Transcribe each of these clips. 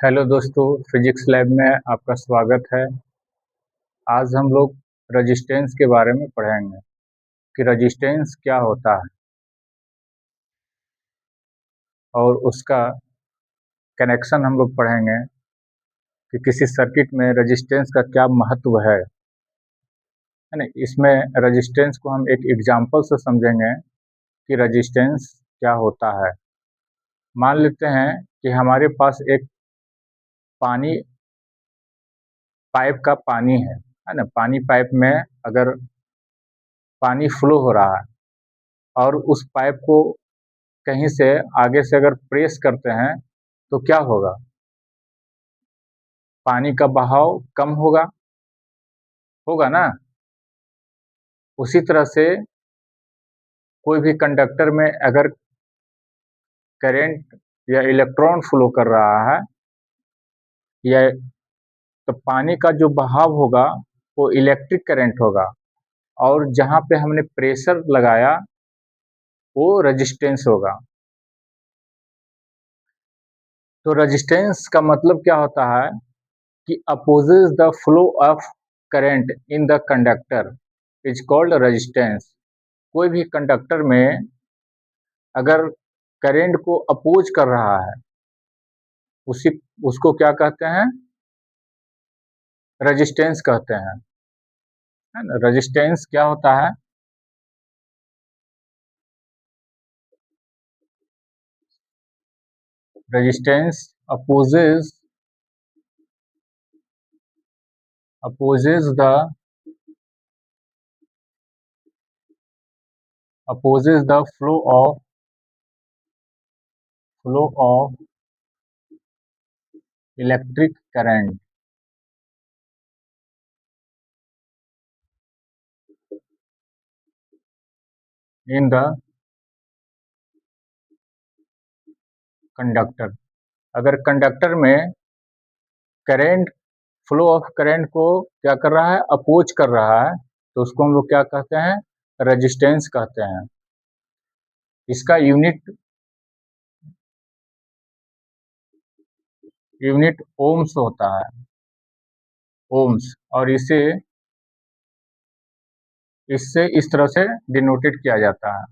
Hello दोस्तों, physics lab में आपका स्वागत है। आज हम लोग रेजिस्टेंस के बारे में पढ़ेंगे कि रेजिस्टेंस क्या होता है और उसका कनेक्शन हम लोग पढ़ेंगे कि किसी सर्किट में रेजिस्टेंस का क्या महत्व है ना। इसमें रेजिस्टेंस को हम एक एग्जांपल से समझेंगे कि रेजिस्टेंस क्या होता है। मान लेते हैं कि हमारे पास एक पानी पाइप का पानी है ना। पानी पाइप में अगर पानी फ्लो हो रहा है और उस पाइप को कहीं से आगे से अगर प्रेस करते हैं तो क्या होगा? पानी का बहाव कम होगा ना। उसी तरह से कोई भी कंडक्टर में अगर करंट या इलेक्ट्रॉन फ्लो कर रहा है या तो पानी का जो बहाव होगा वो इलेक्ट्रिक करंट होगा, और जहाँ पे हमने प्रेशर लगाया वो रेजिस्टेंस होगा। तो रेजिस्टेंस का मतलब क्या होता है कि opposes the flow of current in the conductor is called resistance. कोई भी कंडक्टर में अगर करंट को अपोज कर रहा है उसी उसको क्या कहते हैं? रेजिस्टेंस कहते हैं, है ना। रेजिस्टेंस क्या होता है? Resistance opposes the flow of electric current in the conductor. अगर कंडक्टर में करंट फ्लो ऑफ करंट को क्या कर रहा है? अपोज कर रहा है, तो उसको हम लोग क्या कहते हैं? रेजिस्टेंस कहते हैं। इसका यूनिट ओम्स होता है, ओम्स। और इसे इससे इस तरह से डिनोटेड किया जाता है।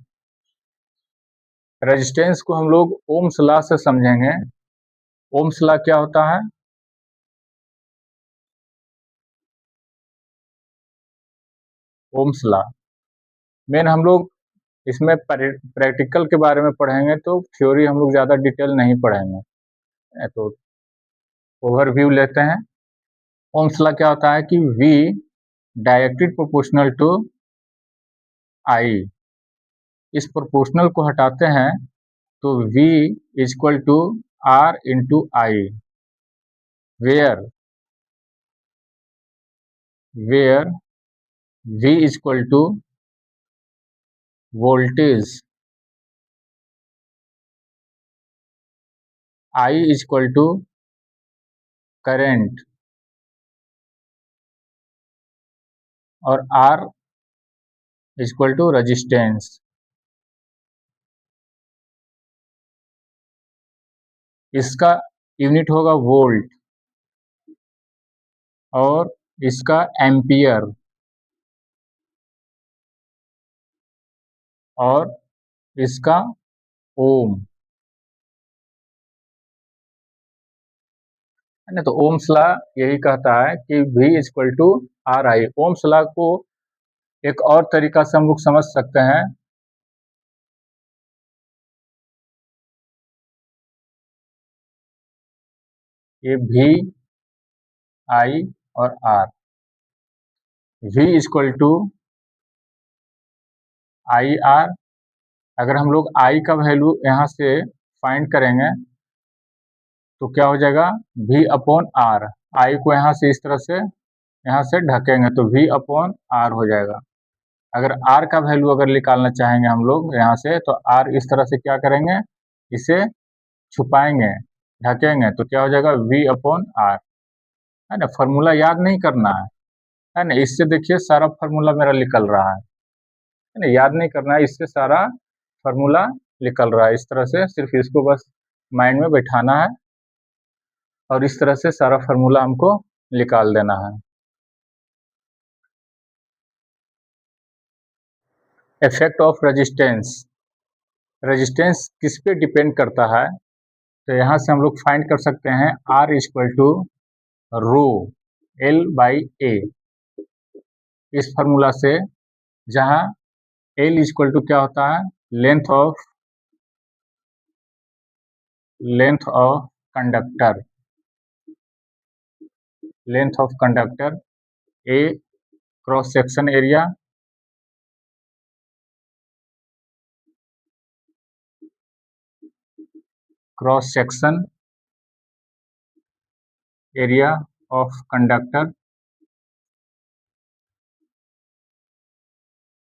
रेजिस्टेंस को हम लोग ओम्स लॉ से समझेंगे। ओम्स लॉ क्या होता है? ओम्स लॉ मेन हम लोग इसमें प्रैक्टिकल के बारे में पढ़ेंगे, तो थ्योरी हम लोग ज़्यादा डिटेल नहीं पढ़ेंगे। तो ओवरव्यू लेते हैं। ओम्स लॉ क्या होता है कि V directly proportional to I। इस प्रोपोर्शनल को हटाते हैं तो V is equal to R into I, where V is equal to voltage, I is equal to current, और R is equal to resistance. इसका यूनिट होगा वोल्ट और इसका एम्पियर और इसका ओम, है ना। तो ओम्स लॉ यही कहता है कि V is equal to R I. Ohm's law को एक और तरीका से हम लोग समझ सकते हैं। ये V, I और R। V is equal to I R. अगर हम लोग I का वैल्यू यहाँ से फाइंड करेंगे तो क्या हो जाएगा? V upon R। I को यहाँ से इस तरह से यहाँ से ढकेंगे तो V अपॉन R हो जाएगा। अगर R का वैल्यू अगर निकालना चाहेंगे हम लोग यहाँ से, तो R इस तरह से क्या करेंगे? इसे छुपाएंगे, ढकेंगे, तो क्या हो जाएगा? V अपॉन R, है ना। फॉर्मूला याद नहीं करना है ना। इससे देखिए सारा फॉर्मूला मेरा निकल रहा है ना। याद नहीं करना है, इससे सारा फॉर्मूला निकल रहा है। इस तरह से सिर्फ इसको बस माइंड में बैठाना है। और इस तरह से सारा फार्मूला हमको निकाल देना है। इफेक्ट ऑफ रेजिस्टेंस, रेजिस्टेंस किस पे डिपेंड करता है, तो यहाँ से हम लोग फाइंड कर सकते हैं R equal to rho L by A, इस फार्मूला से, जहाँ L इक्वल टू क्या होता है, length of conductor, length of conductor, A cross section area, cross section area of conductor,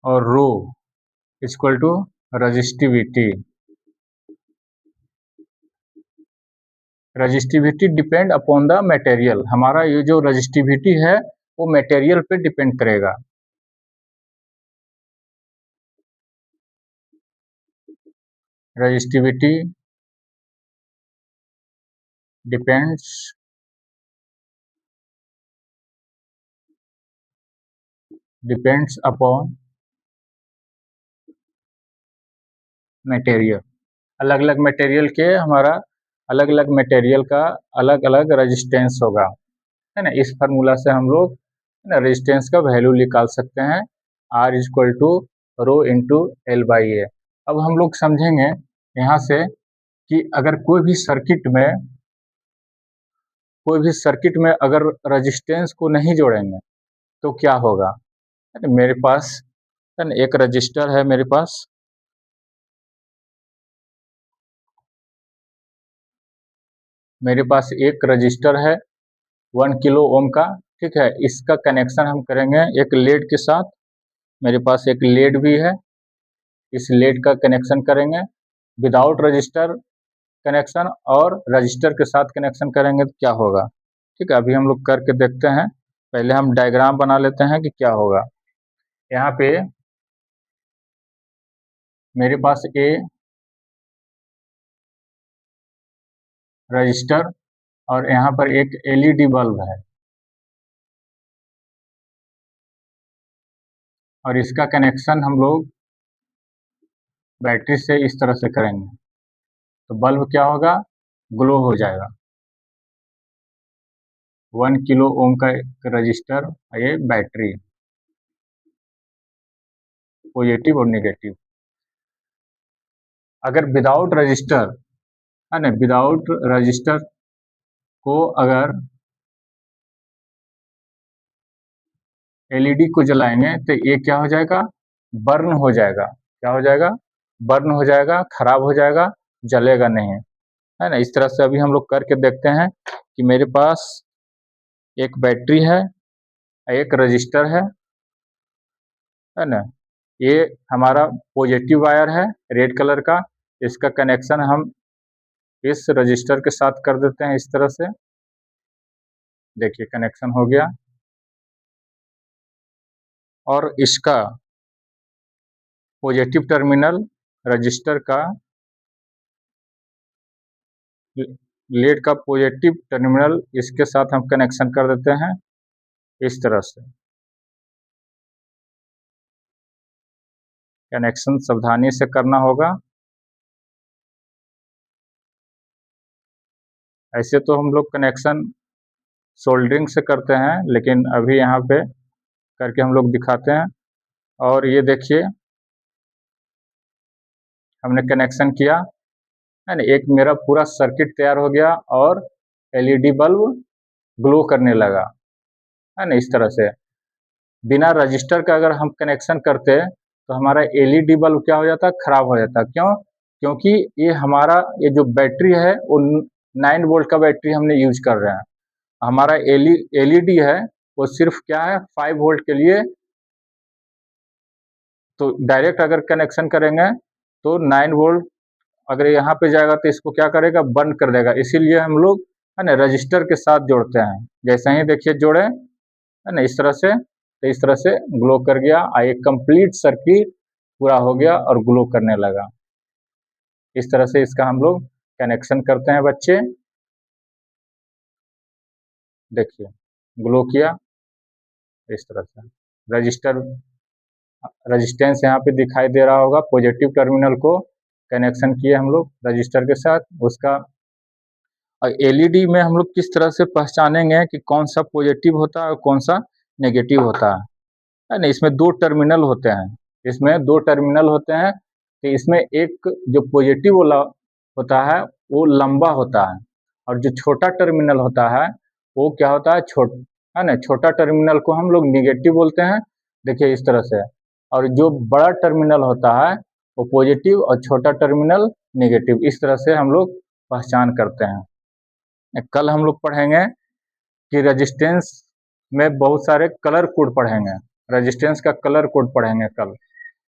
और rho equal to resistivity. Resistivity depend upon the material, हमारा ये जो रजिस्टिविटी है वो मटेरियल पे डिपेंड करेगा। Resistivity depends upon material. अलग अलग मटेरियल के हमारा अलग अलग मटेरियल का अलग अलग रेजिस्टेंस होगा, है ना। इस फार्मूला से हम लोग रेजिस्टेंस का वैल्यू निकाल सकते हैं, R equal to rho into L by A. अब हम लोग समझेंगे यहाँ से कि अगर कोई भी सर्किट में अगर रेजिस्टेंस को नहीं जोड़ेंगे तो क्या होगा। मेरे पास एक रजिस्टर है, मेरे पास एक रजिस्टर है 1 किलो ओम का, ठीक है। इसका कनेक्शन हम करेंगे एक लेड के साथ, मेरे पास एक लेड भी है, इस लेड का कनेक्शन करेंगे। विदाउट रजिस्टर कनेक्शन और रजिस्टर के साथ कनेक्शन करेंगे तो क्या होगा, ठीक है। अभी हम लोग करके देखते हैं, पहले हम डायग्राम बना लेते हैं कि क्या होगा। यहाँ पे मेरे पास ए रजिस्टर और यहाँ पर एक एलईडी बल्ब है, और इसका कनेक्शन हम लोग बैटरी से इस तरह से करेंगे तो बल्ब क्या होगा, ग्लो हो जाएगा। 1 किलो ओम का एक रजिस्टर, ये बैटरी, पॉजिटिव और नेगेटिव। अगर विदाउट रजिस्टर, है ना, विदाउट रजिस्टर को अगर एलईडी को जलाएंगे तो ये क्या हो जाएगा, बर्न हो जाएगा। क्या हो जाएगा, बर्न हो जाएगा, खराब हो जाएगा, जलेगा नहीं, है ना। इस तरह से अभी हम लोग करके देखते हैं कि मेरे पास एक बैटरी है, एक रजिस्टर है ना। ये हमारा पॉजिटिव वायर है रेड कलर का, इसका कनेक्शन हम इस रजिस्टर के साथ कर देते हैं इस तरह से। देखिए कनेक्शन हो गया, और इसका पॉजिटिव टर्मिनल रजिस्टर का, लेड का पॉजिटिव टर्मिनल इसके साथ हम कनेक्शन कर देते हैं इस तरह से। कनेक्शन सावधानी से करना होगा, ऐसे तो हम लोग कनेक्शन सोल्डरिंग से करते हैं, लेकिन अभी यहाँ पे करके हम लोग दिखाते हैं। और ये देखिए हमने कनेक्शन किया, है ना। एक मेरा पूरा सर्किट तैयार हो गया और एलईडी बल्ब ग्लो करने लगा, है ना। इस तरह से बिना रजिस्टर का अगर हम कनेक्शन करते तो हमारा एलईडी बल्ब क्या हो जाता, खराब हो जाता। क्यों, क्योंकि ये हमारा ये जो बैटरी है वो 9 वोल्ट का बैटरी हमने यूज कर रहे हैं। हमारा एलईडी है वो सिर्फ क्या है, 5 वोल्ट के लिए, तो डायरेक्ट अगर कनेक्शन करेंगे तो 9 वोल्ट अगर यहाँ पे जाएगा तो इसको क्या करेगा, बंद कर देगा। इसीलिए हम लोग, है ना, रजिस्टर के साथ जोड़ते हैं। जैसे ही देखिए जोड़े, है ना, इस तरह से, तो इस तरह से ग्लो कर गया, एक कंप्लीट सर्किट पूरा हो गया और ग्लो करने लगा। इस तरह से इसका हम लोग कनेक्शन करते हैं बच्चे। देखिए ग्लो किया इस तरह से, रजिस्टेंस यहाँ पे दिखाई दे रहा होगा, पॉजिटिव टर्मिनल को कनेक्शन किए हम लोग रजिस्टर के साथ उसका। और एलईडी में हम लोग किस तरह से पहचानेंगे कि कौन सा पॉजिटिव होता है और कौन सा नेगेटिव होता है ना। इसमें दो टर्मिनल होते हैं, इसमें दो टर्मिनल होते हैं, तो इसमें एक जो पॉजिटिव वाला होता है वो लंबा होता है, और जो छोटा टर्मिनल होता है वो क्या होता है, है ना, छोटा टर्मिनल को हम लोग निगेटिव बोलते हैं। देखिए इस तरह से, और जो बड़ा टर्मिनल होता है वो पॉजिटिव और छोटा टर्मिनल नेगेटिव, इस तरह से हम लोग पहचान करते हैं। कल हम लोग पढ़ेंगे कि रेजिस्टेंस में बहुत सारे कलर कोड पढ़ेंगे, रेजिस्टेंस का कलर कोड पढ़ेंगे कल।